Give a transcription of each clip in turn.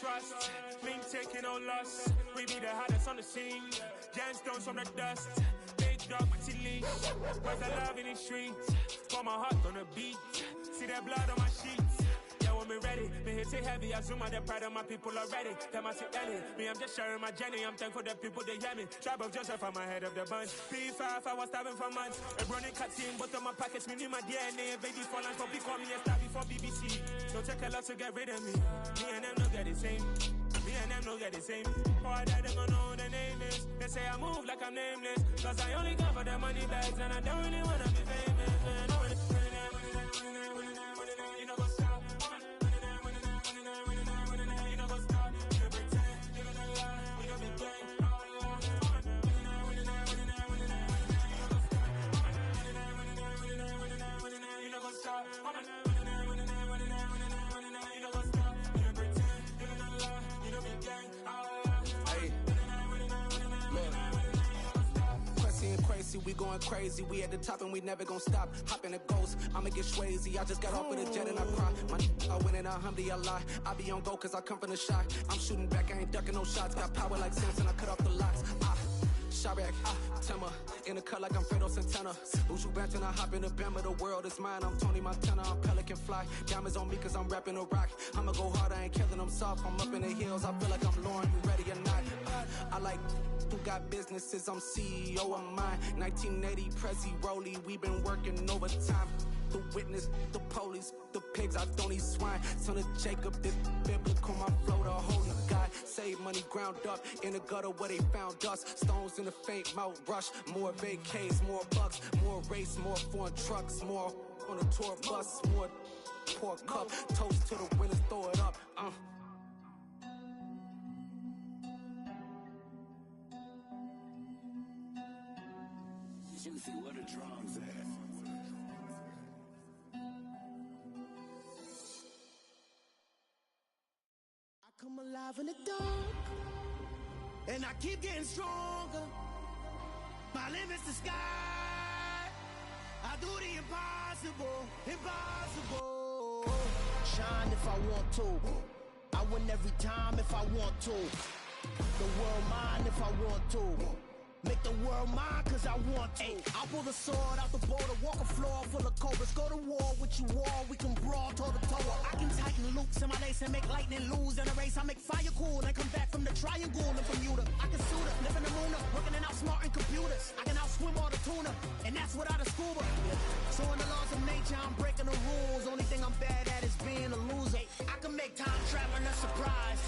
trust. Been taking no loss. We be the hardest on the scene. Gemstones from the dust. Big dog with leash. Where's the love in the streets? Pour my heart on the beat. See that blood on my sheets. Yeah, when we ready, me hit it heavy. I zoom out the pride of my people already. Them I see Ellie. Me, I'm just sharing my journey. I'm thankful that people they hear me. Tribe of Joseph, I'm ahead of the bunch. P5, I was starving for months. A running cutscene, but on my pockets, me need my DNA. Baby for lunch, but call me a star before BBC. Don't take a lot to get rid of me. Me and them don't get the same. Me and them don't get the same. All that they gon' know who the name is. They say I move like I'm nameless. Cause I only come for the money bags. And I don't really wanna be famous, man. You know, go stop. You know, go stop. You pretend. You gonna lie. You know, be gang. You know, go stop. We going crazy, we at the top and we never gon' stop. Hop in a ghost, I'ma get Swayze. I just got off with a jet and I cry. I win in a Humvee, I lie. I be on go cause I come from the shot. I'm shooting back, I ain't ducking no shots. Got power like Samson, I cut off the locks. Chirac, Timmer, in the cut like I'm Fredo Santana. Uju Banton, I hop in the Bama, the world is mine. I'm Tony Montana, I'm Pelican Fly. Diamonds on me cause I'm rapping a rock. I'ma go hard, I ain't killing them soft. I'm up in the hills, I feel like I'm Lauren, you ready or not? I like who got businesses, I'm CEO of mine. 1980, Prezi Rolly, we been working overtime. The witness, the police, the pigs, I don't eat swine. Son of Jacob, this biblical, my flow, the holy God. Save money ground up in the gutter where they found us. Stones in the faint mouth rush. More vacays, more bucks, more race, more foreign trucks, more on a tour bus, more pour cup. Toast to the winners, throw it up. Juicy, where the drums at? I come alive in the dark, and I keep getting stronger. My limit's the sky. I do the impossible, impossible. Shine if I want to. I win every time if I want to. The world mine if I want to. Make the world mine cause I want to. I pull the sword out the boulder, walk a floor full of cobras. Go to war with you all, we can brawl toe to toe. I can tighten loops in my lace and make lightning lose in a race. I make fire cool and come back from the triangle in Bermuda. I can suit up, live in the moon up, working and outsmarting computers. I can outswim all the tuna, and that's without a scuba. So in the laws of nature, I'm breaking the rules. Only thing I'm bad at is being a loser. I can make time traveling a surprise.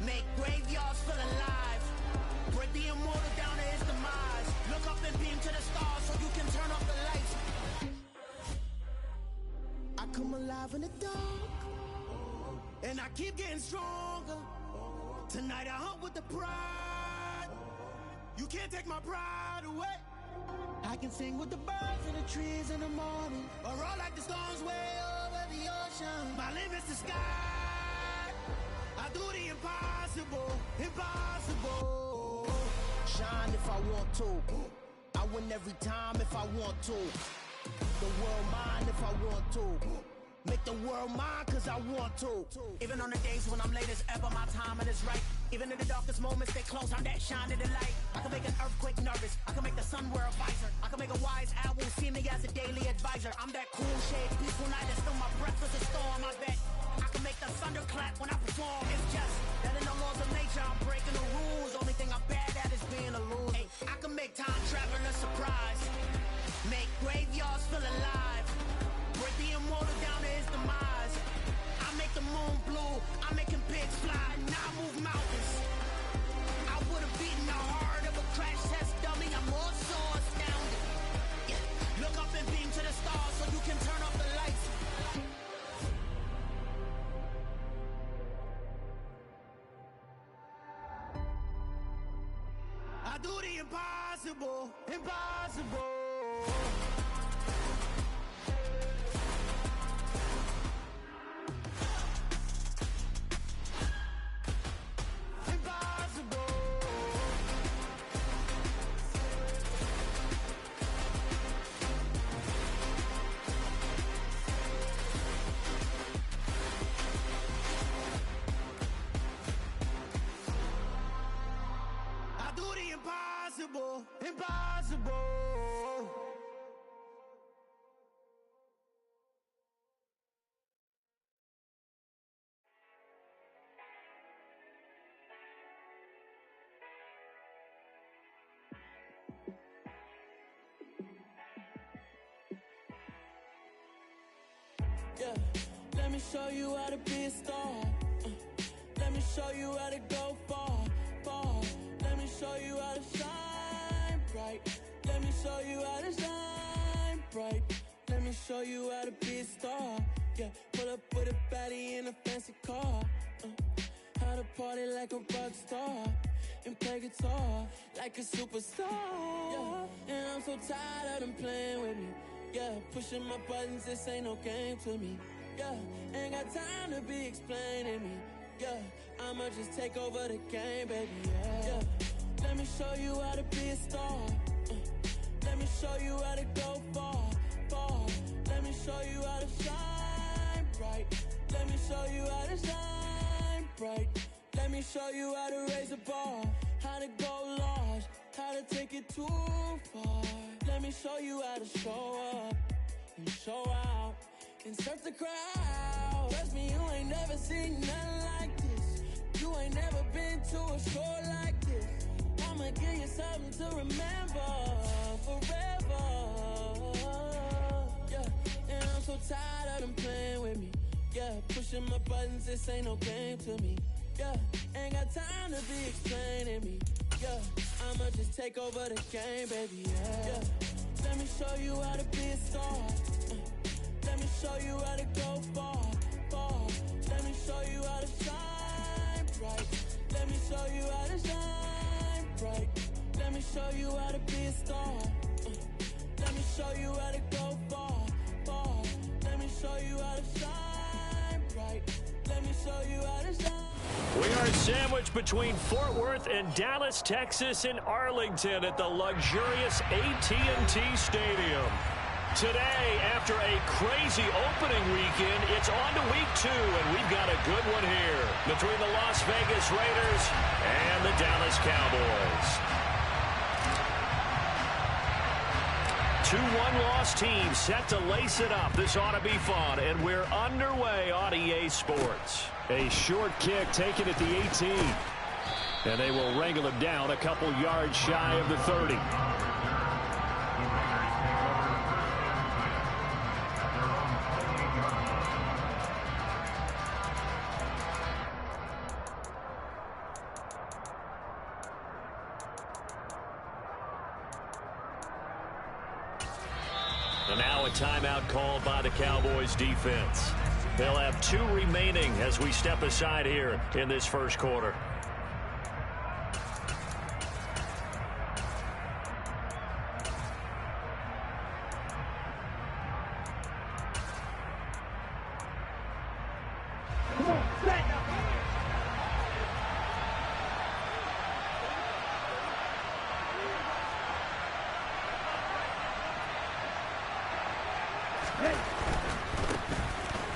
Make graveyards feel alive. Break the immortal down to his demise. Look up and beam to the stars so you can turn off the lights. I come alive in the dark, and I keep getting stronger. Tonight I hunt with the pride. You can't take my pride away. I can sing with the birds and the trees in the morning, or roll like the storms way over the ocean. My limit's the sky. I do the impossible, impossible. Shine if I want to. I win every time if I want to. The world mine if I want to. Make the world mine cause I want to. Even on the days when I'm late as ever, my timing is right. Even in the darkest moments, stay close, I'm that shine in the light. I can make an earthquake nervous, I can make the sun wear a visor. I can make a wise owl see me as a daily advisor. I'm that cool shade, peaceful night, and still my breath is a storm, I bet. I can make the thunder clap when I perform. It's just that in the laws of nature, I'm breaking the rules. Only thing I'm bad at is being a loser. Hey, I can make time traveling a surprise. Make graveyards feel alive. Break the immortal down to his demise. I make the moon blue, I'm making pigs fly. Now I move mountains. I would've beaten the heart of a crash test dummy. I'm more so astounded. Yeah. Look up and beam to the stars so you can turn off the lights. I do the impossible, impossible. untouchable. Yeah, let me show you how to be a star. Let me show you how to go far, far. Let me show you how to shine bright. Let me show you how to shine bright. Let me show you how to be a star. Yeah, pull up with a baddie in a fancy car. How to party like a rock star and play guitar like a superstar. Yeah, and I'm so tired of them playing with me. Yeah, pushing my buttons, this ain't no game to me. Yeah, ain't got time to be explaining me. Yeah, I'ma just take over the game, baby. Yeah, let me show you how to be a star. Let me show you how to go far, far. Let me show you how to shine bright. Let me show you how to shine bright. Let me show you how to raise a bar, how to go large, how to take it too far. Let me show you how to show up and show out and surf the crowd. Trust me, you ain't never seen nothing like this. You ain't never been to a show like this. I'ma give you something to remember forever. Yeah, and I'm so tired of them playing with me. Yeah, pushing my buttons, this ain't no game to me. Yeah, ain't got time to be explaining me. Yeah, I'ma just take over the game, baby. Yeah, let me show you how to be a star. Let me show you how to go far, far. Let me show you how to shine bright. Let me show you how to shine bright. Let me show you how to be a star. Let me show you how to go far, far. Let me show you how to shine bright. Let me show you how to shine. We are sandwiched between Fort Worth and Dallas, Texas, and Arlington at the luxurious AT&T Stadium. Today, after a crazy opening weekend, it's on to week 2, and we've got a good one here between the Las Vegas Raiders and the Dallas Cowboys. 2 one-loss teams set to lace it up. This ought to be fun, and we're underway on EA Sports. A short kick taken at the 18. And they will wrangle him down a couple yards shy of the 30. And now a timeout called by the Cowboys defense. They'll have 2 remaining as we step aside here in this first quarter.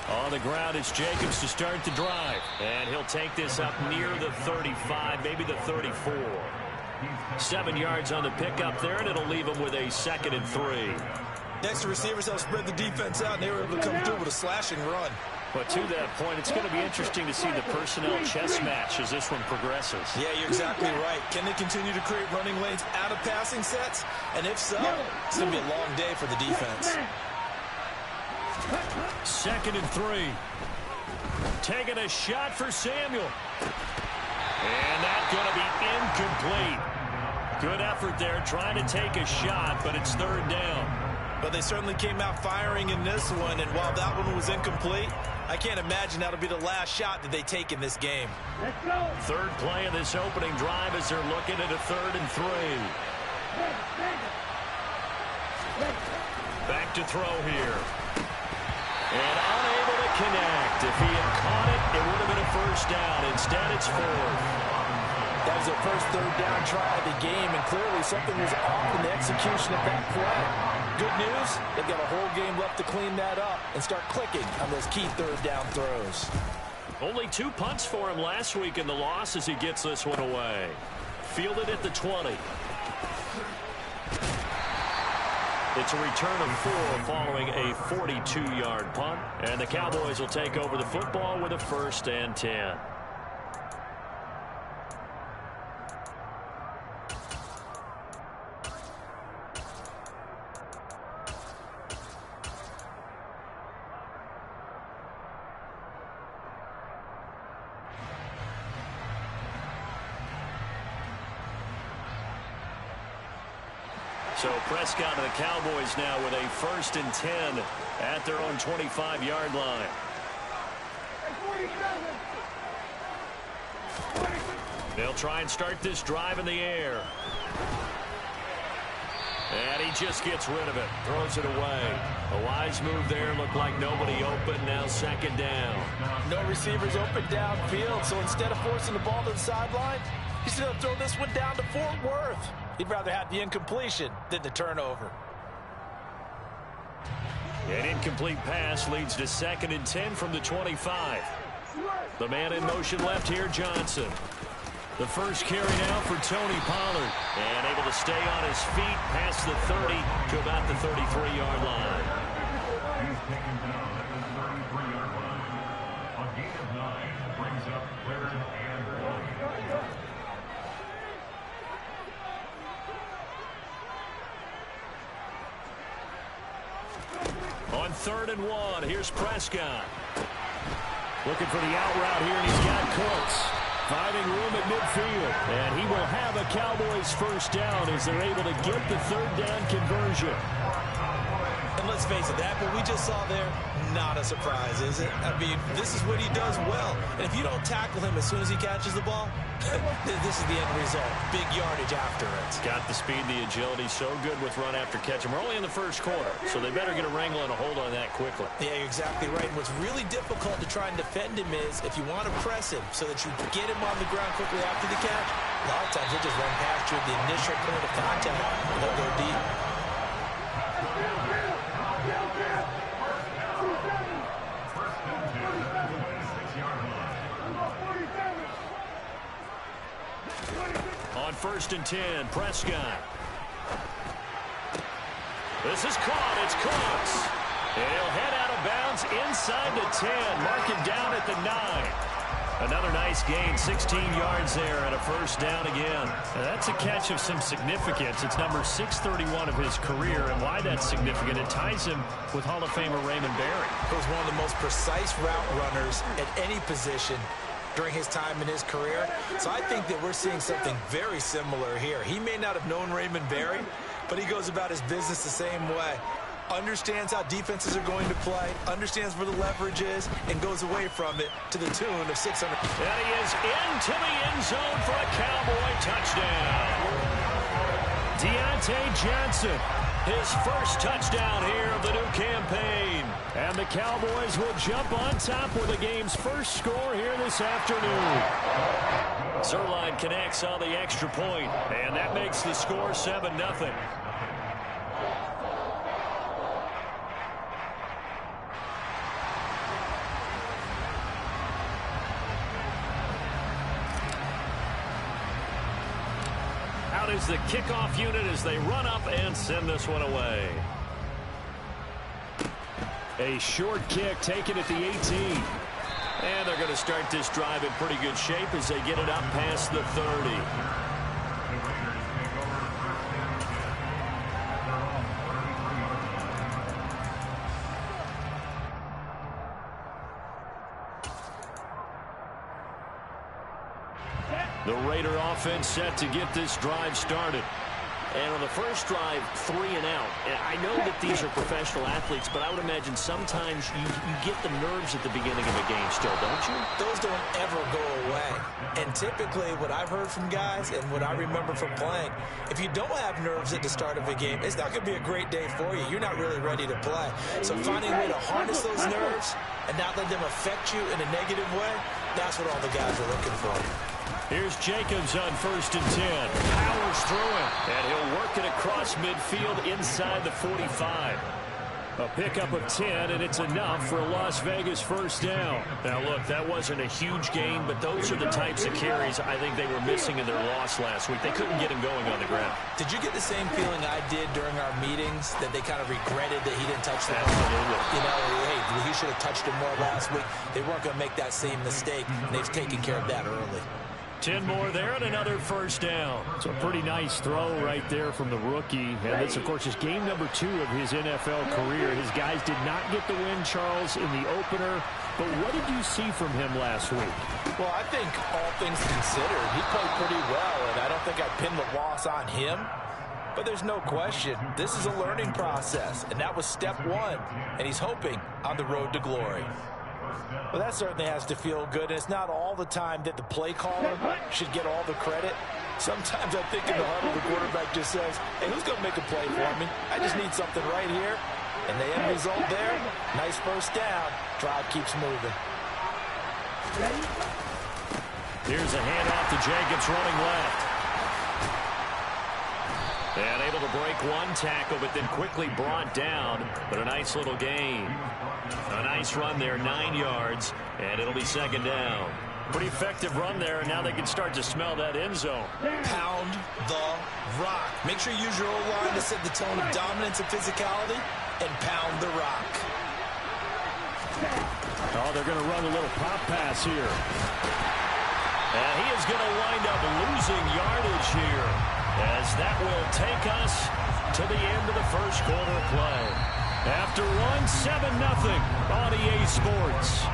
On the ground, it's Jacobs to start the drive. And he'll take this up near the 35, maybe the 34. 7 yards on the pickup there, and it'll leave him with a 2nd and 3. Next, the receivers helped spread the defense out, and they were able to come through with a slashing run. But to that point, it's going to be interesting to see the personnel chess match as this one progresses. Yeah, you're exactly right. Can they continue to create running lanes out of passing sets? And if so, it's going to be a long day for the defense. 2nd and 3. Taking a shot for Samuel. And that's going to be incomplete. Good effort there trying to take a shot, but it's 3rd down. But they certainly came out firing in this one, and while that one was incomplete, I can't imagine that'll be the last shot that they take in this game. Let's go. 3rd play of this opening drive as they're looking at a 3rd and 3. Back to throw here. And unable to connect. If he had caught it, it would have been a 1st down. Instead, it's 4th. That was their first 3rd down try of the game, and clearly something was off in the execution of that play. Good news, they've got a whole game left to clean that up and start clicking on those key 3rd down throws. Only 2 punts for him last week in the loss as he gets this one away. Fielded at the 20. It's a return of 4 following a 42-yard punt. And the Cowboys will take over the football with a 1st and 10. So Prescott and the Cowboys now with a 1st and 10 at their own 25-yard line. They'll try and start this drive in the air. And he just gets rid of it. Throws it away. A wise move there. Looked like nobody open. Now 2nd down. No receivers open downfield, so instead of forcing the ball to the sideline, he's going to throw this one down to Fort Worth. He'd rather have the incompletion than the turnover. An incomplete pass leads to 2nd and 10 from the 25. The man in motion left here, Johnson. The first carry now for Tony Pollard. And able to stay on his feet past the 30 to about the 33-yard line. He's taken down at the 33-yard line. A gain of 9 brings up 3rd and 1. On 3rd and 1, here's Prescott. Looking for the out route here, and he's got Cooks. Finding room at midfield. And he will have a Cowboys 1st down as they're able to get the 3rd down conversion. And let's face it, that what we just saw there, not a surprise, is it? I mean, this is what he does well. And if you don't tackle him as soon as he catches the ball, this is the end result. Big yardage after it. Got the speed, the agility, so good with run after catch. And we're only in the 1st quarter, so they better get a wrangle and a hold on that quickly. Yeah, you're exactly right. And what's really difficult to try and defend him is if you want to press him so that you get him on the ground quickly after the catch, a lot of times he'll just run past you at the initial point of contact and they'll go deep. On 1st and 10, Prescott. This is caught. It's Cooks. And he'll head out of bounds inside the 10. Mark him down at the 9. Another nice gain, 16 yards there and a 1st down again. Now that's a catch of some significance. It's number 631 of his career, and why that's significant, it ties him with Hall of Famer Raymond Berry. He was one of the most precise route runners at any position during his time in his career. So I think that we're seeing something very similar here. He may not have known Raymond Berry, but he goes about his business the same way. Understands how defenses are going to play, understands where the leverage is, and goes away from it to the tune of 600. And he is into the end zone for a Cowboy touchdown. Deontay Johnson, his 1st touchdown here of the new campaign. And the Cowboys will jump on top with the game's 1st score here this afternoon. Zuerlein connects on the extra point, and that makes the score 7-0. Out is the kickoff unit as they run up and send this one away. A short kick taken at the 18. And they're going to start this drive in pretty good shape as they get it up past the 30. The Raider offense set to get this drive started. And on the first drive, 3 and out. And I know that these are professional athletes, but I would imagine sometimes you get the nerves at the beginning of a game still, don't you? Those don't ever go away. And typically what I've heard from guys and what I remember from playing, if you don't have nerves at the start of a game, it's not going to be a great day for you. You're not really ready to play. So finding a way to harness those nerves and not let them affect you in a negative way, that's what all the guys are looking for. Here's Jacobs on 1st and 10. Powers through it. And he'll work it across midfield inside the 45. A pickup of 10, and it's enough for a Las Vegas first down. Now, look, that wasn't a huge gain, but those are the types of carries I think they were missing in their loss last week. They couldn't get him going on the ground. Did you get the same feeling I did during our meetings, that they kind of regretted that he didn't touch the ball? Absolutely. You know, hey, he should have touched him more last week. They weren't going to make that same mistake, and they've taken care of that early. 10 more there and another first down. So a pretty nice throw right there from the rookie. And this, of course, is game number 2 of his NFL career. His guys did not get the win, Charles, in the opener. But what did you see from him last week? Well, I think all things considered, he played pretty well, and I don't think I'd pin the loss on him. But there's no question, this is a learning process, and that was step 1, and he's hoping on the road to glory. Well, that certainly has to feel good, and it's not all the time that the play caller should get all the credit. Sometimes I think in the huddle, the quarterback just says, hey, who's going to make a play for me? I just need something right here. And the end result there, nice first down. Drive keeps moving. Here's a handoff to Jacobs running left. And able to break one tackle, but then quickly brought down. But a nice little gain. A nice run there, 9 yards, and it'll be second down. Pretty effective run there, and now they can start to smell that end zone. Pound the rock. Make sure you use your O-line to set the tone of dominance and physicality, and pound the rock. Oh, they're going to run a little pop pass here. And he is going to wind up losing yardage here, as that will take us to the end of the first quarter play. After one, 7-0 on EA Sports.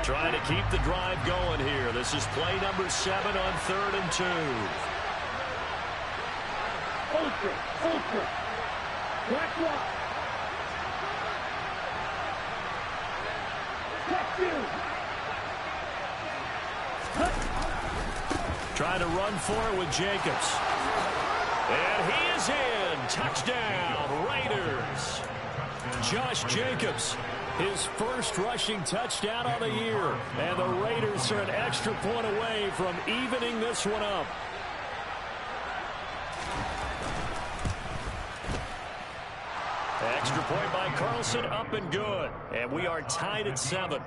Trying to keep the drive going here. This is play number 7 on 3rd and 2. Ultra. Black block. Trying to run for it with Jacobs. And he is in. Touchdown, Raiders. Josh Jacobs, his first rushing touchdown of the year. And the Raiders are an extra point away from evening this one up. Extra point by Carlson, up and good. And we are tied at 7.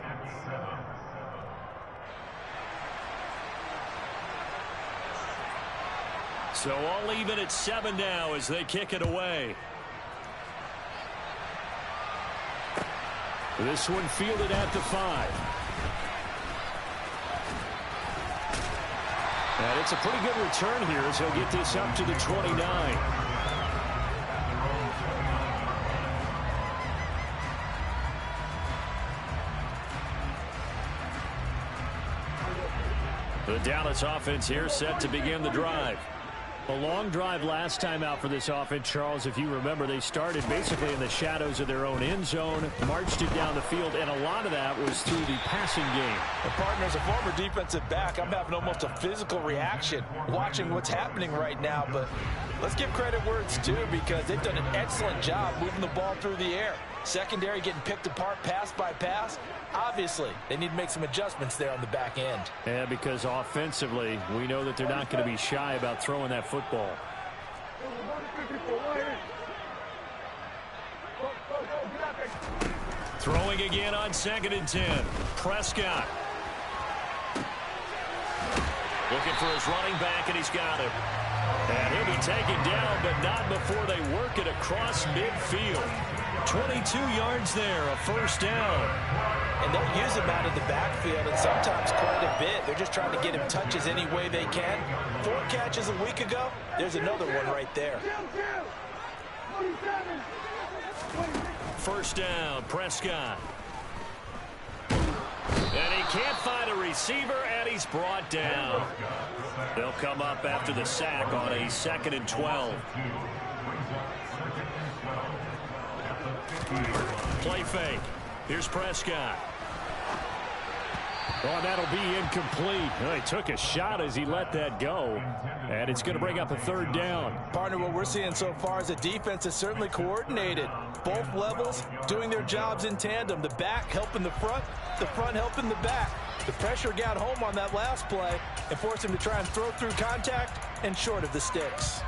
So all even at 7 now as they kick it away. This one fielded at the 5. And it's a pretty good return here as he'll get this up to the 29. The Dallas offense here set to begin the drive. A long drive last time out for this offense, Charles. If you remember, they started basically in the shadows of their own end zone, marched it down the field, and a lot of that was through the passing game. And partner, as a former defensive back, I'm having almost a physical reaction watching what's happening right now. But let's give credit where it's due, because they've done an excellent job moving the ball through the air. Secondary getting picked apart pass by pass. Obviously, they need to make some adjustments there on the back end. Yeah, because offensively, we know that they're not going to be shy about throwing that football. Throwing again on 2nd and 10. Prescott. Looking for his running back, and he's got him. And he'll be taken down, but not before they work it across midfield. 22 yards there, a first down. And they'll use him out of the backfield, and sometimes quite a bit. They're just trying to get him touches any way they can. 4 catches a week ago. There's another one right there. First down, Prescott. And he can't find a receiver, and he's brought down. They'll come up after the sack on a 2nd and 12. Play fake. Here's Prescott. Oh, that'll be incomplete. Well, he took a shot as he let that go, and it's going to bring up a third down. Partner, what we're seeing so far is a defense is certainly coordinated. Both levels doing their jobs in tandem. The back helping the front helping the back. The pressure got home on that last play and forced him to try and throw through contact and short of the sticks.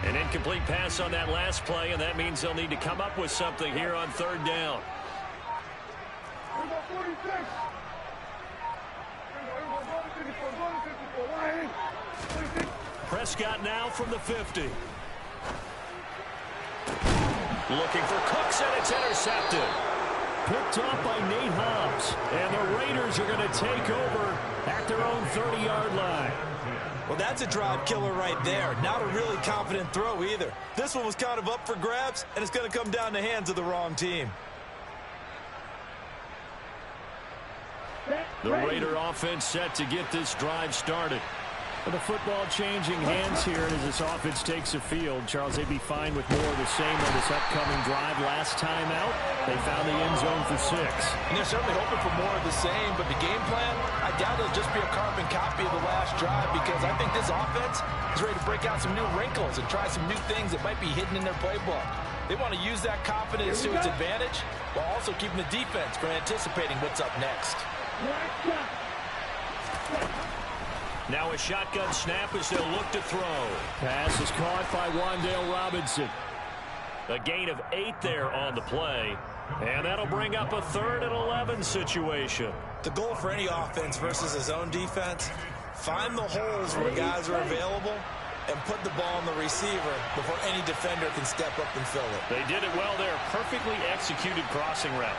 An incomplete pass on that last play, and that means they'll need to come up with something here on third down. Prescott now from the 50. Looking for Cooks, and it's intercepted. Picked off by Nate Hobbs, and the Raiders are going to take over at their own 30-yard line. Well, that's a drive killer right there. Not a really confident throw either. This one was kind of up for grabs, and it's going to come down in the hands of the wrong team. The Raider offense set to get this drive started. The football changing hands here as this offense takes the field. Charles, they'd be fine with more of the same on this upcoming drive. Last time out, they found the end zone for 6. And they're certainly hoping for more of the same, but the game plan, I doubt it'll just be a carbon copy of the last drive, because I think this offense is ready to break out some new wrinkles and try some new things that might be hidden in their playbook. They want to use that confidence to its advantage while also keeping the defense from anticipating what's up next. Now a shotgun snap as they'll look to throw. Pass is caught by Wan'Dale Robinson. A gain of 8 there on the play. And that'll bring up a 3rd and 11 situation. The goal for any offense versus his own defense, find the holes where guys are available and put the ball on the receiver before any defender can step up and fill it. They did it well there. Perfectly executed crossing route.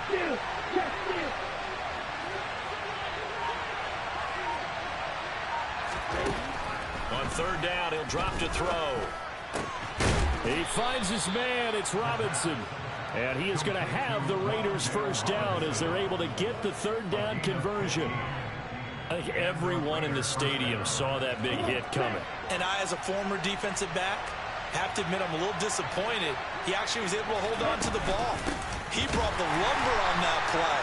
On third down, he'll drop to throw. He finds his man. It's Robinson. And he is going to have the Raiders first down as they're able to get the third down conversion. I think everyone in the stadium saw that big hit coming. And I, as a former defensive back, have to admit I'm a little disappointed. He actually was able to hold on to the ball. He brought the lumber on that play.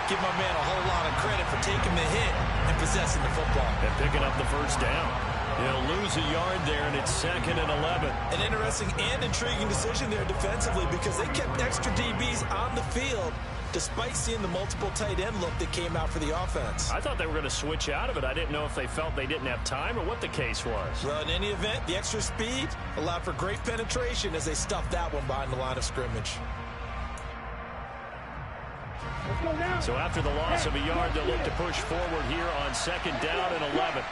Give my man a whole lot of credit for taking the hit and possessing the football. And picking up the first down. He'll lose a yard there, and it's 2nd and 11. An interesting and intriguing decision there defensively, because they kept extra DBs on the field despite seeing the multiple tight end look that came out for the offense. I thought they were going to switch out of it. I didn't know if they felt they didn't have time or what the case was. Well, in any event, the extra speed allowed for great penetration as they stuffed that one behind the line of scrimmage. So after the loss of a yard, they'll look to push forward here on 2nd down and 11.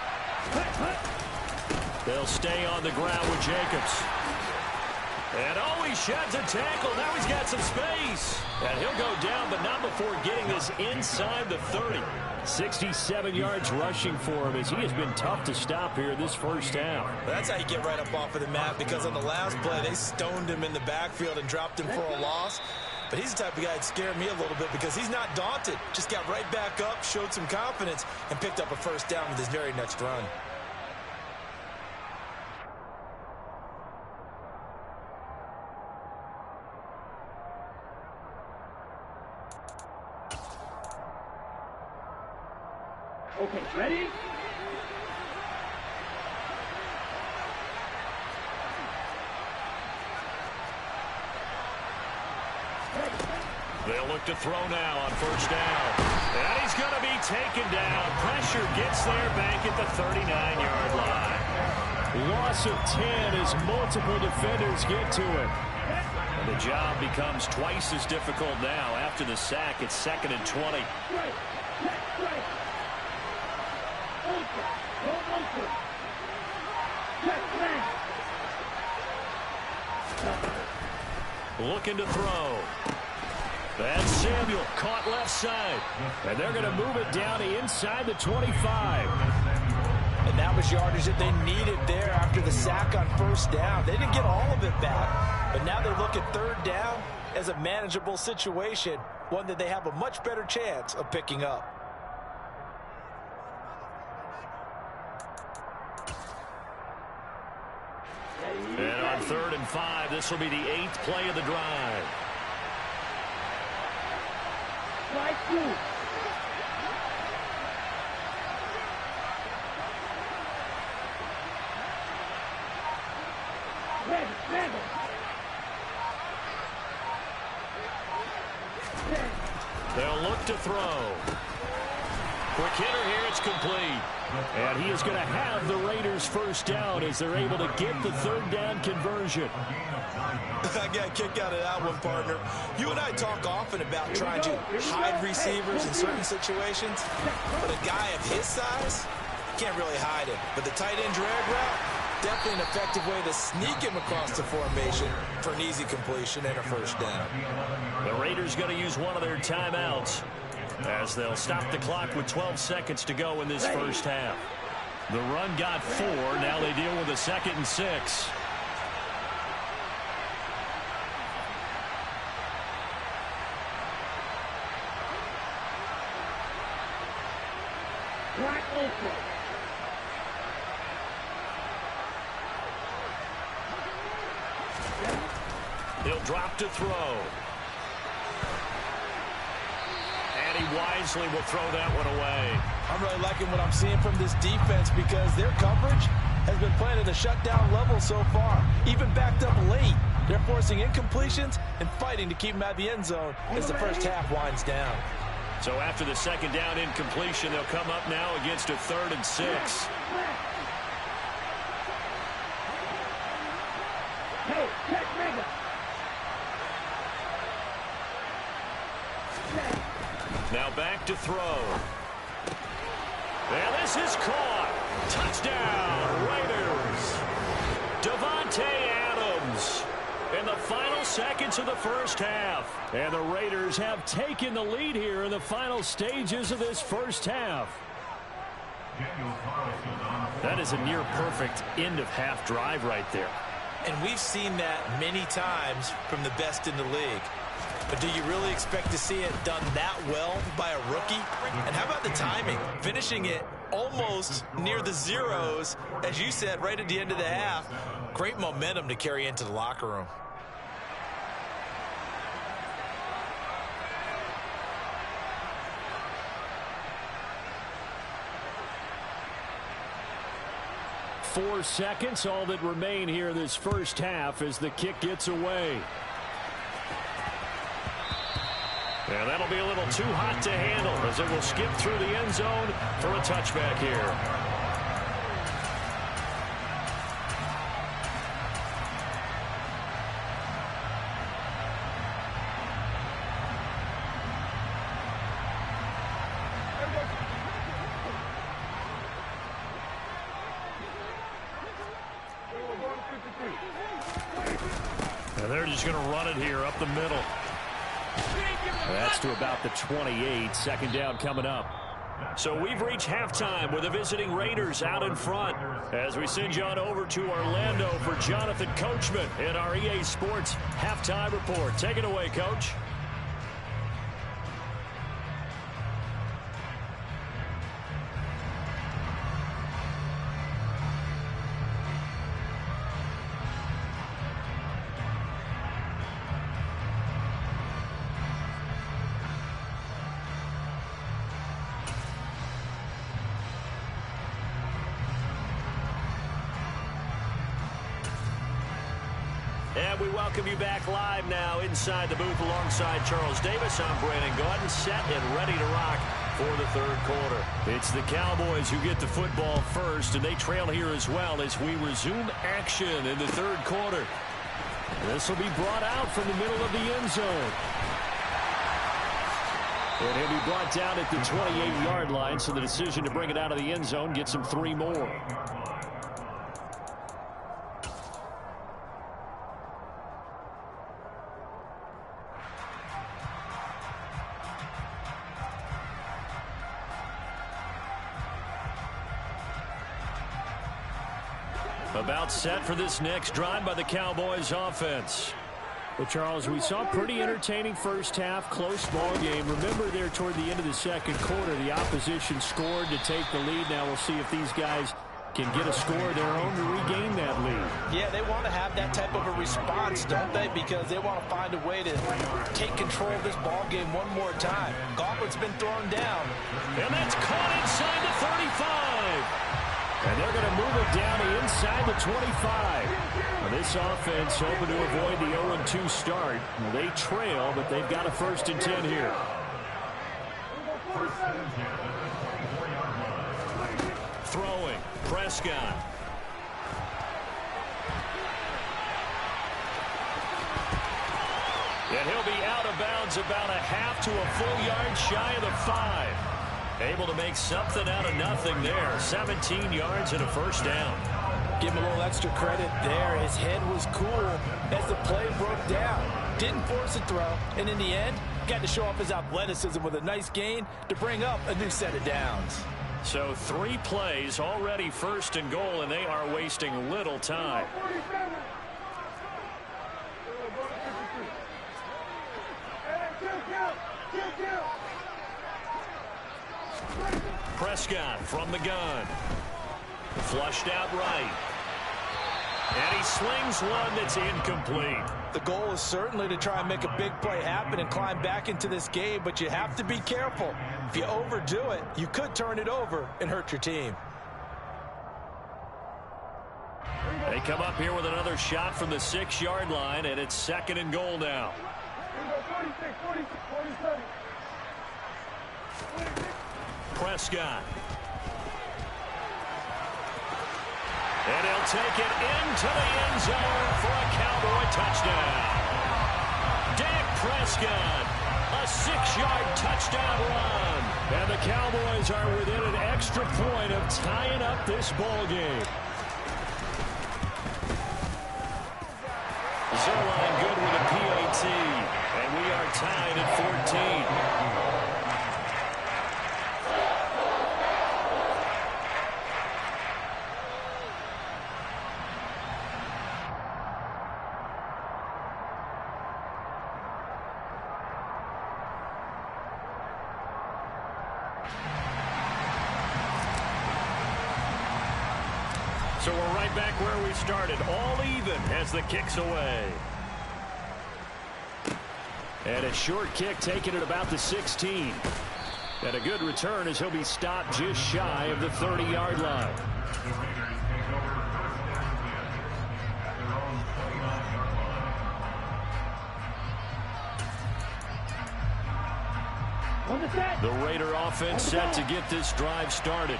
They'll stay on the ground with Jacobs. And he sheds a tackle. Now he's got some space. And he'll go down, but not before getting this inside the 30. 67 yards rushing for him as he has been tough to stop here this first half. That's how you get right up off of the mat, because on the last play, they stoned him in the backfield and dropped him for a loss. But he's the type of guy that scared me a little bit, because he's not daunted. Just got right back up, showed some confidence, and picked up a first down with his very next run. Okay, ready? They'll look to throw now on first down. And he's going to be taken down. Pressure gets there back at the 39-yard line. Loss of 10 as multiple defenders get to him. And the job becomes twice as difficult now. After the sack, it's 2nd and 20. Looking to throw. That's Samuel, caught left side. And they're going to move it down to inside the 25. And that was yardage that they needed there after the sack on first down. They didn't get all of it back, but now they look at third down as a manageable situation, one that they have a much better chance of picking up. And on 3rd and 5, this will be the 8th play of the drive. Strike 2. Ready. They'll look to throw. Quick hitter here, it's complete. And he is going to have the Raiders first down as they're able to get the 3rd down conversion. I got a kick out of that one, partner. You and I talk often about trying to hide receivers in certain situations, but a guy of his size, can't really hide him. But the tight end drag route, definitely an effective way to sneak him across the formation for an easy completion and a first down. The Raiders going to use one of their timeouts as they'll stop the clock with 12 seconds to go in this first half. The run got 4. Now they deal with a 2nd and 6. Clock open. He'll drop to throw. And he wisely will throw that one away. I'm really liking what I'm seeing from this defense because their coverage has been playing at a shutdown level so far. Even backed up late, they're forcing incompletions and fighting to keep them out of the end zone as the first half winds down. So after the 2nd down incompletion, they'll come up now against a 3rd and 6. Hey, check Mega. Now back to throw. And this is caught. Touchdown, Raiders. Davante Adams in the final seconds of the first half. And the Raiders have taken the lead here in the final stages of this first half. That is a near-perfect end-of-half drive right there. And we've seen that many times from the best in the league. But do you really expect to see it done that well by a rookie? And how about the timing? Finishing it almost near the zeros, as you said, right at the end of the half. Great momentum to carry into the locker room. Four seconds, all that remain here this first half as the kick gets away. And that'll be a little too hot to handle as it will skip through the end zone for a touchback here. And they're just going to run it here up the middle. That's to about the 28. Second down coming up. So we've reached halftime with the visiting Raiders out in front as we send you on over to Orlando for Jonathan Coachman in our EA Sports Halftime Report. Take it away, Coach. And we welcome you back live now inside the booth alongside Charles Davis. I'm Brandon Gaudin, set and ready to rock for the third quarter. It's the Cowboys who get the football first, and they trail here as well as we resume action in the third quarter. This will be brought out from the middle of the end zone. And he'll be brought down at the 28-yard line, so the decision to bring it out of the end zone gets him 3 more. About set for this next drive by the Cowboys offense. Well, Charles, we saw a pretty entertaining first half, close ball game. Remember there toward the end of the second quarter, the opposition scored to take the lead. Now we'll see if these guys can get a score of their own to regain that lead. Yeah, they want to have that type of a response, don't they? Because they want to find a way to take control of this ball game one more time. Gauntlet's been thrown down. And that's caught inside the 35. And they're going to move it down to inside the 25. Now this offense hoping to avoid the 0-2 start. Well, they trail, but they've got a 1st and 10 here. Throwing, Prescott. And he'll be out of bounds about a half to a full yard shy of the 5. Able to make something out of nothing there. 17 yards and a 1st down. Give him a little extra credit there. His head was cool as the play broke down. Didn't force a throw, and in the end, got to show off his athleticism with a nice gain to bring up a new set of downs. So 3 plays already 1st and goal, and they are wasting little time. Prescott from the gun. Flushed out right. And he slings one that's incomplete. The goal is certainly to try and make a big play happen and climb back into this game, but you have to be careful. If you overdo it, you could turn it over and hurt your team. They come up here with another shot from the 6-yard line, and it's 2nd and goal now. Prescott. And he'll take it into the end zone for a Cowboy touchdown. Dak Prescott, a 6-yard touchdown run. And the Cowboys are within an extra point of tying up this ball game. Zerline good with a PAT. And we are tied at 14. So we're right back where we started, all even as the kick's away. And a short kick taken at about the 16. And a good return as he'll be stopped just shy of the 30-yard line. The Raider offense set to get this drive started.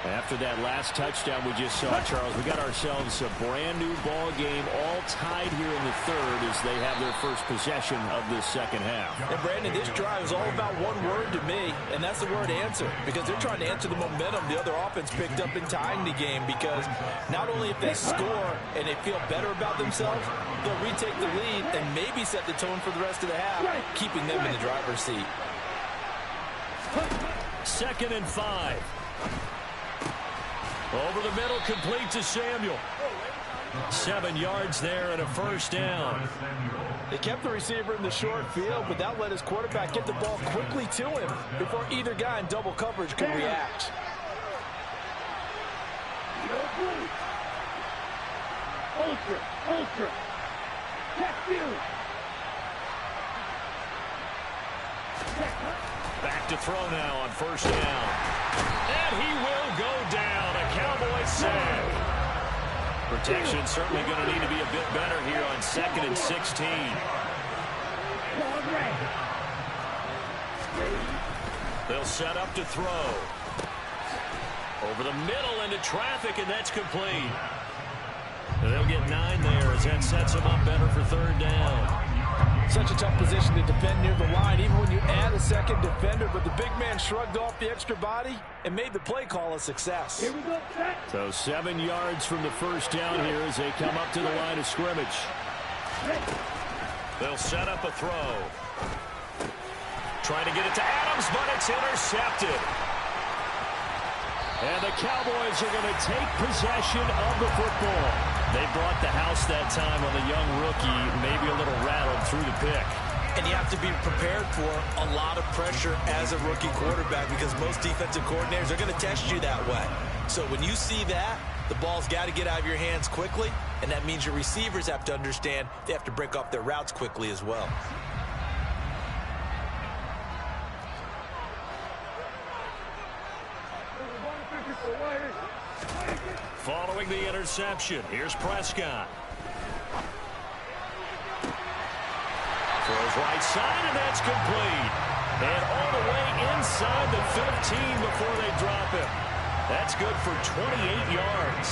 After that last touchdown we just saw, Charles, we got ourselves a brand new ball game, all tied here in the 3rd as they have their first possession of this 2nd half. And Brandon, this drive is all about one word to me, and that's the word answer, because they're trying to answer the momentum the other offense picked up in tying the game, because not only if they score and they feel better about themselves, they'll retake the lead and maybe set the tone for the rest of the half, keeping them in the driver's seat. 2nd and 5. Over the middle, complete to Samuel. 7 yards there and a 1st down. They kept the receiver in the short field, but that let his quarterback get the ball quickly to him before either guy in double coverage could react. Ultra. Check you. Back to throw now on 1st down. And he will go down. A Cowboy save. Protection certainly going to need to be a bit better here on 2nd and 16. They'll set up to throw. Over the middle into traffic, and that's complete. And they'll get 9 there as that sets them up better for 3rd down. Such a tough position to defend near the line, even when you add a second defender, but the big man shrugged off the extra body and made the play call a success. Here we go, set. So 7 yards from the 1st down here as they come up to the line of scrimmage. They'll set up a throw. Trying to get it to Adams, but it's intercepted. And the Cowboys are going to take possession of the football. They brought the house that time on the young rookie, maybe a little rattled through the pick. And you have to be prepared for a lot of pressure as a rookie quarterback because most defensive coordinators are going to test you that way. So when you see that, the ball's got to get out of your hands quickly, and that means your receivers have to understand they have to break off their routes quickly as well. Following the interception, here's Prescott. Throws right side, and that's complete. And all the way inside the 15 before they drop him. That's good for 28 yards.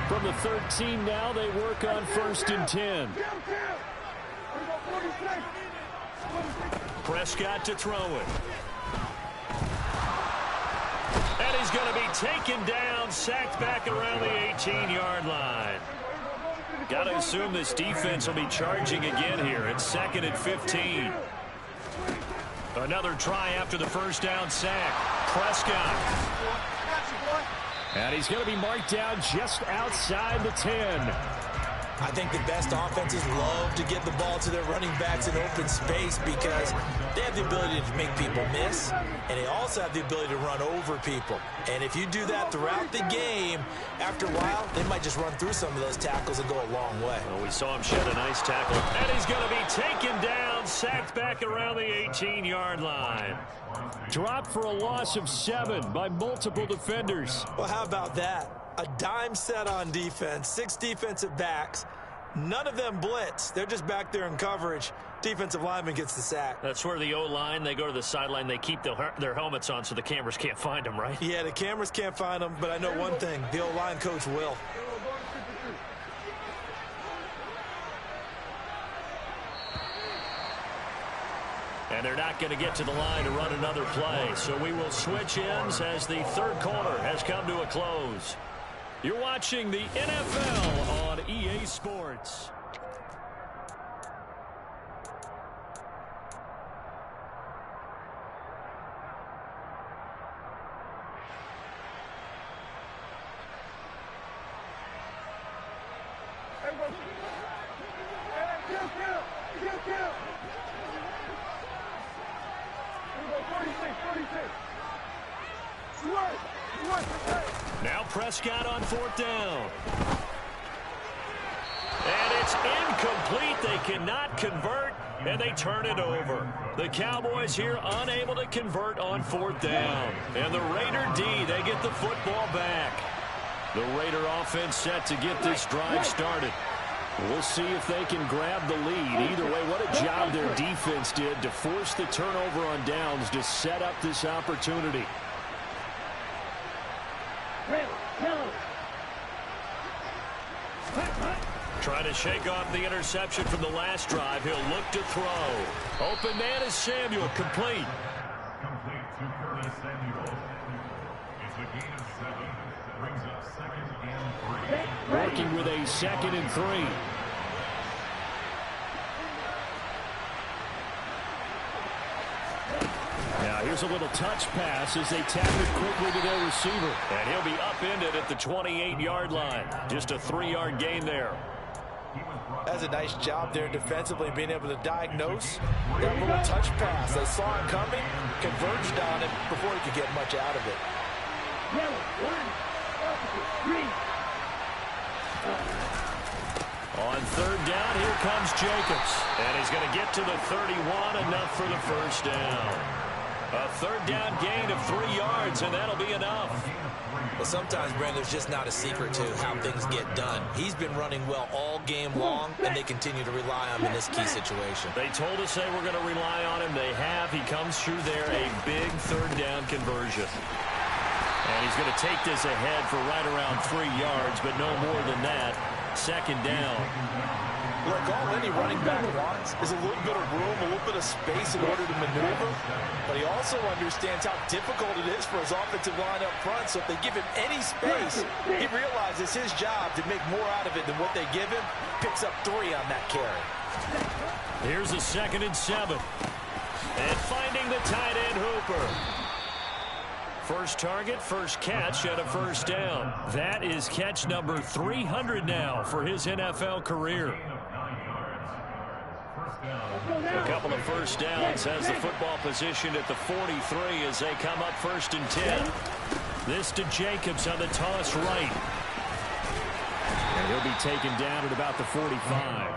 From the 13 now, they work on 1st and 10. Prescott to throw it. And he's going to be taken down, sacked back around the 18-yard line. Got to assume this defense will be charging again here. It's 2nd and 15. Another try after the first down sack. Prescott. And he's going to be marked down just outside the 10. I think the best offenses love to get the ball to their running backs in open space because they have the ability to make people miss, and they also have the ability to run over people. And if you do that throughout the game, after a while, they might just run through some of those tackles and go a long way. Well, we saw him shed a nice tackle. And he's going to be taken down, sacked back around the 18-yard line. Dropped for a loss of 7 by multiple defenders. Well, how about that? A dime set on defense, 6 defensive backs. None of them blitz. They're just back there in coverage. Defensive lineman gets the sack. That's where the O-line, they go to the sideline, they keep their helmets on so the cameras can't find them, right? Yeah, the cameras can't find them, but I know one thing. The O-line coach will. And they're not going to get to the line to run another play. So we will switch ends as the third quarter has come to a close. You're watching the NFL on EA Sports. Now Prescott on 4th down. And it's incomplete. They cannot convert, and they turn it over. The Cowboys here unable to convert on 4th down. And the Raider D, they get the football back. The Raider offense set to get this drive started. We'll see if they can grab the lead. Either way, what a job their defense did to force the turnover on downs to set up this opportunity. Trying to shake off the interception from the last drive. He'll look to throw. Open man is Samuel. Complete. Complete to Curtis Samuel. It's a gain of 7. Brings up 2nd and 3. Working with a 2nd and 3. Now here's a little touch pass as they tap it quickly to their receiver. And he'll be upended at the 28-yard line. Just a 3-yard gain there. That's a nice job there defensively, being able to diagnose that little touch pass. They saw it coming, converged on it before he could get much out of it. On 3rd down, here comes Jacobs. And he's going to get to the 31, enough for the first down. A 3rd down gain of 3 yards, and that'll be enough. Well, sometimes, Brandon, there's just not a secret to how things get done. He's been running well all game long, and they continue to rely on him in this key situation. They told us they were going to rely on him. They have. He comes through there, a big 3rd down conversion. And he's going to take this ahead for right around 3 yards, but no more than that. 2nd down. Look, all any running back wants is a little bit of room, a little bit of space in order to maneuver. But he also understands how difficult it is for his offensive line up front. So if they give him any space, he realizes his job to make more out of it than what they give him. Picks up 3 on that carry. Here's a 2nd and 7. And finding the tight end Hooper. First target, first catch, and a first down. That is catch number 300 now for his NFL career. A couple of first downs has the football positioned at the 43 as they come up 1st and 10. This to Jacobs on the toss right. And he'll be taken down at about the 45.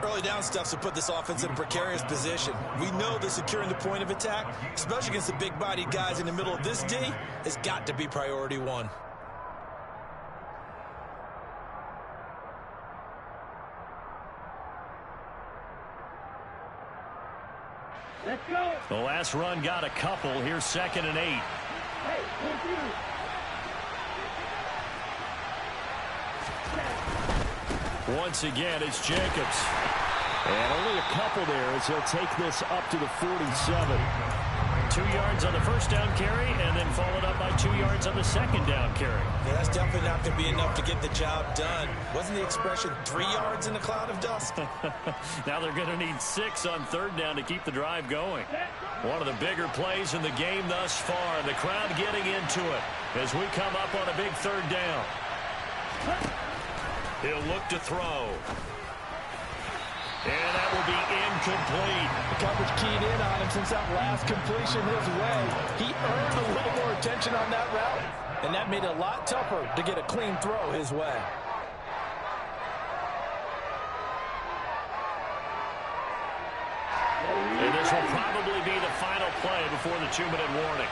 Early down stuffs will put this offense in a precarious position. We know that securing the point of attack, especially against the big-bodied guys in the middle of this D, has got to be priority one. Let's go. The last run got a couple. Here's 2nd and 8. Hey, what's you? Once again, it's Jacobs. And only a couple there as he'll take this up to the 47. 2 yards on the first down carry, and then followed up by 2 yards on the second down carry. Yeah, that's definitely not going to be enough to get the job done. Wasn't the expression 3 yards in a cloud of dust? Now they're going to need 6 on 3rd down to keep the drive going. One of the bigger plays in the game thus far. The crowd getting into it as we come up on a big 3rd down. He'll look to throw. And that will be incomplete. The coverage keyed in on him since that last completion his way. He earned a little more attention on that route, and that made it a lot tougher to get a clean throw his way. And this will probably be the final play before the 2-minute warning.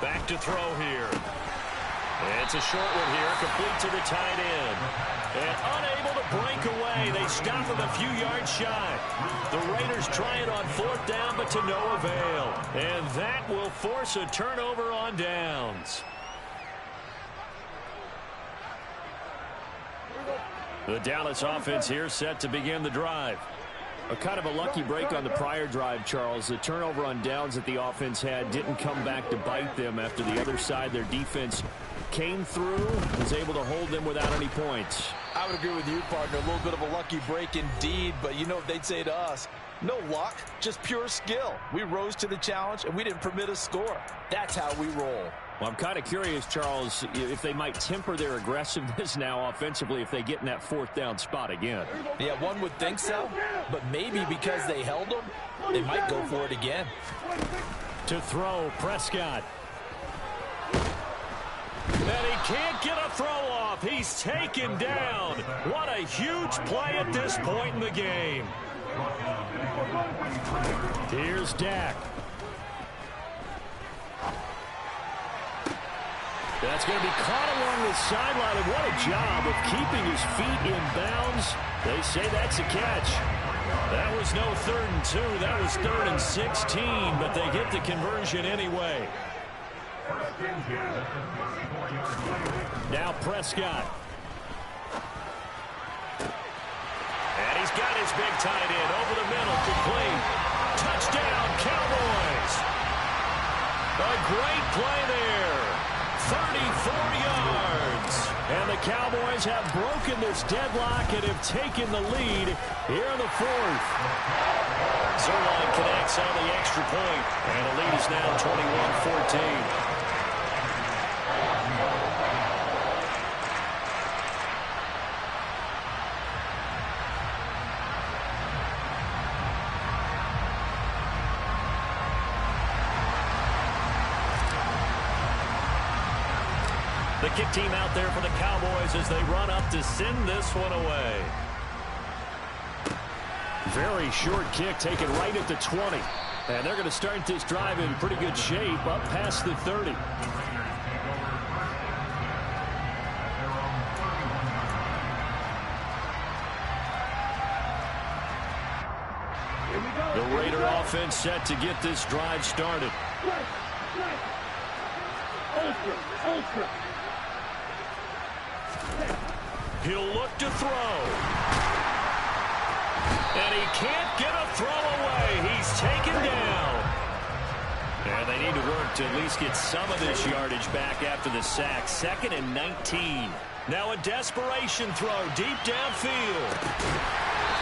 Back to throw here. It's a short one here, complete to the tight end. And unable to break away, they stop him a few yards shy. The Raiders try it on 4th down, but to no avail. And that will force a turnover on downs. The Dallas offense here set to begin the drive. A kind of a lucky break on the prior drive, Charles. The turnover on downs that the offense had didn't come back to bite them after the other side. Their defense came through, was able to hold them without any points. I would agree with you, partner. A little bit of a lucky break indeed, but you know what they'd say to us? No luck, just pure skill. We rose to the challenge, and we didn't permit a score. That's how we roll. Well, I'm kind of curious, Charles, if they might temper their aggressiveness now offensively if they get in that 4th down spot again. Yeah, one would think so, but maybe because they held them, they might go for it again. To throw, Prescott. And he can't get a throw off. He's taken down. What a huge play at this point in the game. Here's Dak. That's going to be caught along the sideline, and what a job of keeping his feet in bounds. They say that's a catch. That was no 3rd and 2. That was 3rd and 16, but they get the conversion anyway. Now Prescott. And he's got his big tight end over the middle, complete. Touchdown, Cowboys. A great play there. 34 yards. And the Cowboys have broken this deadlock and have taken the lead here in the 4th. Zerline connects on the extra point, and the lead is now 21-14. The kick team out there for the Cowboys as they run up to send this one away. Very short kick taken right at the 20. And they're going to start this drive in pretty good shape up past the 30. The Raider offense set to get this drive started. Ultra. He'll look to throw. And he can't get a throw away. He's taken down. And they need to work to at least get some of this yardage back after the sack. 2nd and 19. Now a desperation throw deep downfield.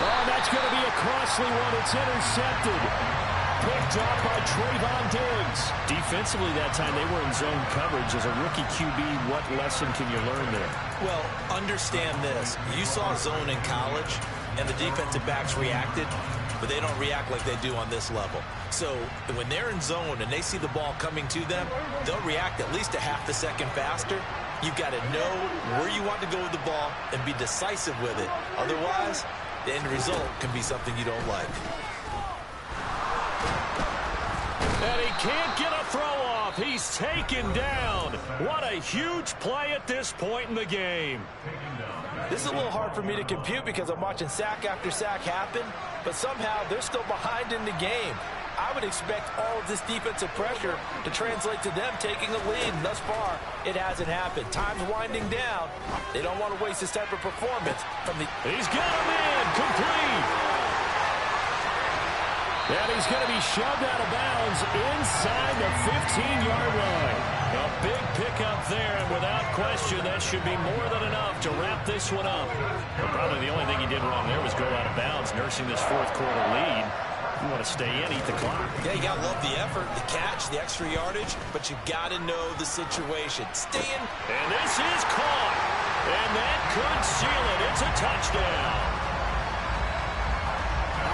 Oh, that's going to be a costly one. It's intercepted. Picked up by Trayvon Diggs. Defensively that time, they were in zone coverage. As a rookie QB, what lesson can you learn there? Well, understand this. You saw zone in college, and the defensive backs reacted, but they don't react like they do on this level. So when they're in zone and they see the ball coming to them, they'll react at least a half a second faster. You've got to know where you want to go with the ball and be decisive with it. Otherwise, the end result can be something you don't like. And he can't get a throw off. He's taken down. What a huge play at this point in the game. This is a little hard for me to compute because I'm watching sack after sack happen, but somehow they're still behind in the game. I would expect all of this defensive pressure to translate to them taking a lead. And thus far, it hasn't happened. Time's winding down. They don't want to waste this type of performance from the... He's got him in. Complete. And he's going to be shoved out of bounds inside the 15-yard line. A big pickup there, and without question, that should be more than enough to wrap this one up. But probably the only thing he did wrong there was go out of bounds, nursing this fourth-quarter lead. You want to stay in, eat the clock. Yeah, you got to love the effort, the catch, the extra yardage, but you got to know the situation. Stay in. And this is caught. And that could seal it. It's a touchdown.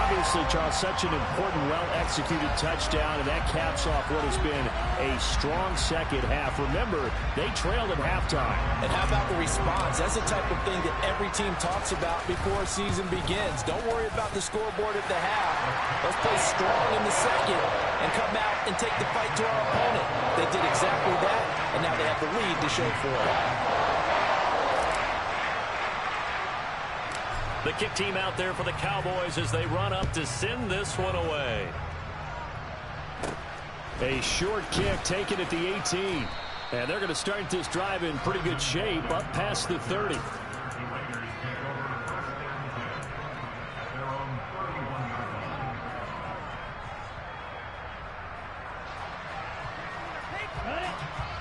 Obviously, Charles, such an important, well-executed touchdown, and that caps off what has been a strong second half. Remember, they trailed at halftime. And how about the response? That's the type of thing that every team talks about before a season begins. Don't worry about the scoreboard at the half. Let's play strong in the second and come out and take the fight to our opponent. They did exactly that, and now they have the lead to show for it. The kick team out there for the Cowboys as they run up to send this one away. A short kick taken at the 18. And they're going to start this drive in pretty good shape up past the 30.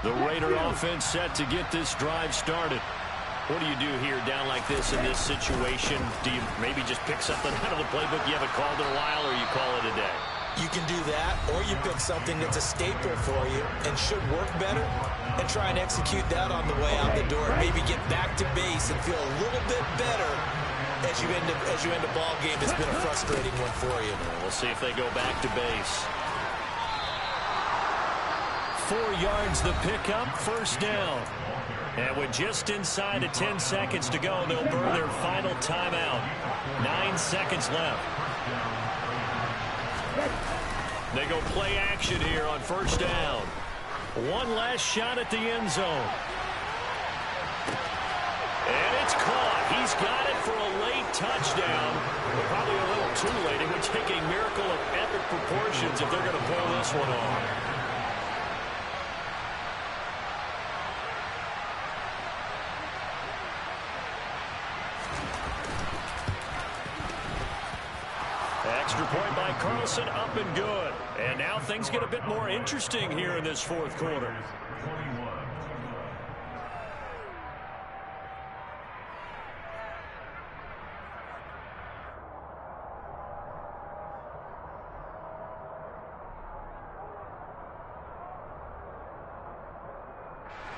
The Raider offense set to get this drive started. What do you do here down like this in this situation? Do you maybe just pick something out of the playbook you haven't called in a while, or you call it a day? You can do that, or you pick something that's a staple for you and should work better and try and execute that on the way out the door. Maybe get back to base and feel a little bit better as you end a ball game that's been a frustrating one for you. We'll see if they go back to base. 4 yards the pickup, first down. And with just inside of 10 seconds to go, they'll burn their final timeout. 9 seconds left. They go play action here on first down. One last shot at the end zone. And it's caught. He's got it for a late touchdown. But probably a little too late. It would take a miracle of epic proportions if they're going to pull this one off. Extra point by Carlson, up and good. And now things get a bit more interesting here in this fourth quarter.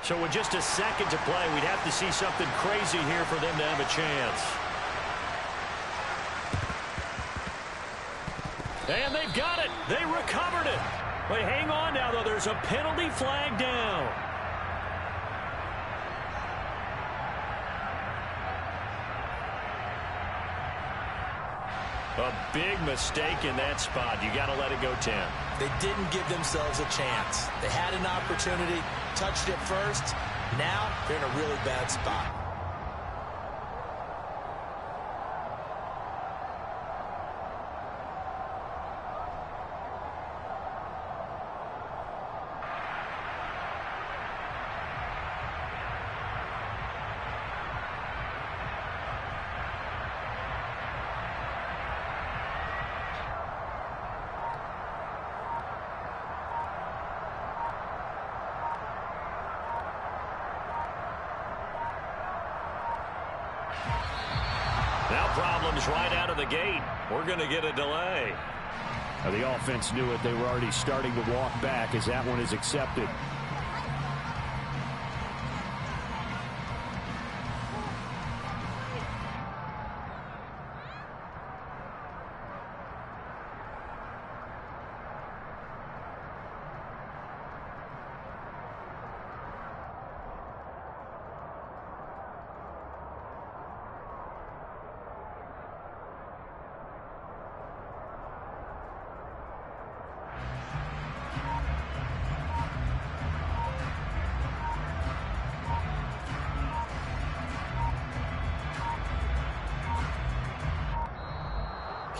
So with just a second to play, we'd have to see something crazy here for them to have a chance. And they've got it. They recovered it. Wait, hang on now, though. There's a penalty flag down. A big mistake in that spot. You got to let it go 10. They didn't give themselves a chance. They had an opportunity, touched it first. Now they're in a really bad spot. Now problems right out of the gate. We're going to get a delay. Now the offense knew it. They were already starting to walk back as that one is accepted.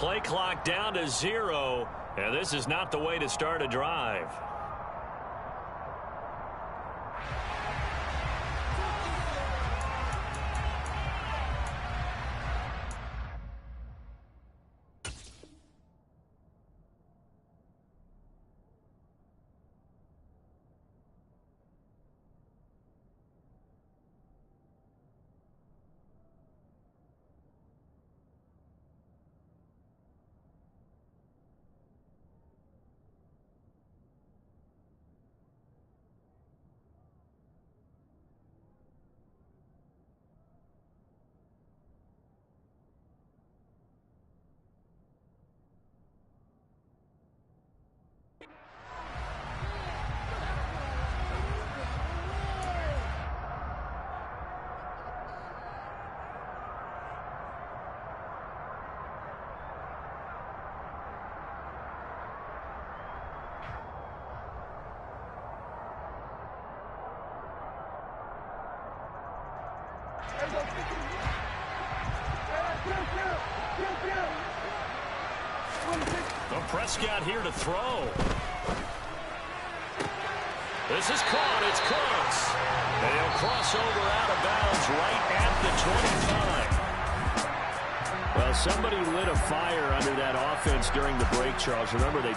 Play clock down to 0, and this is not the way to start a drive. Well, Prescott here to throw. This is caught. It's close. And he'll cross over out of bounds right at the 25. Well, somebody lit a fire under that offense during the break, Charles. Remember, they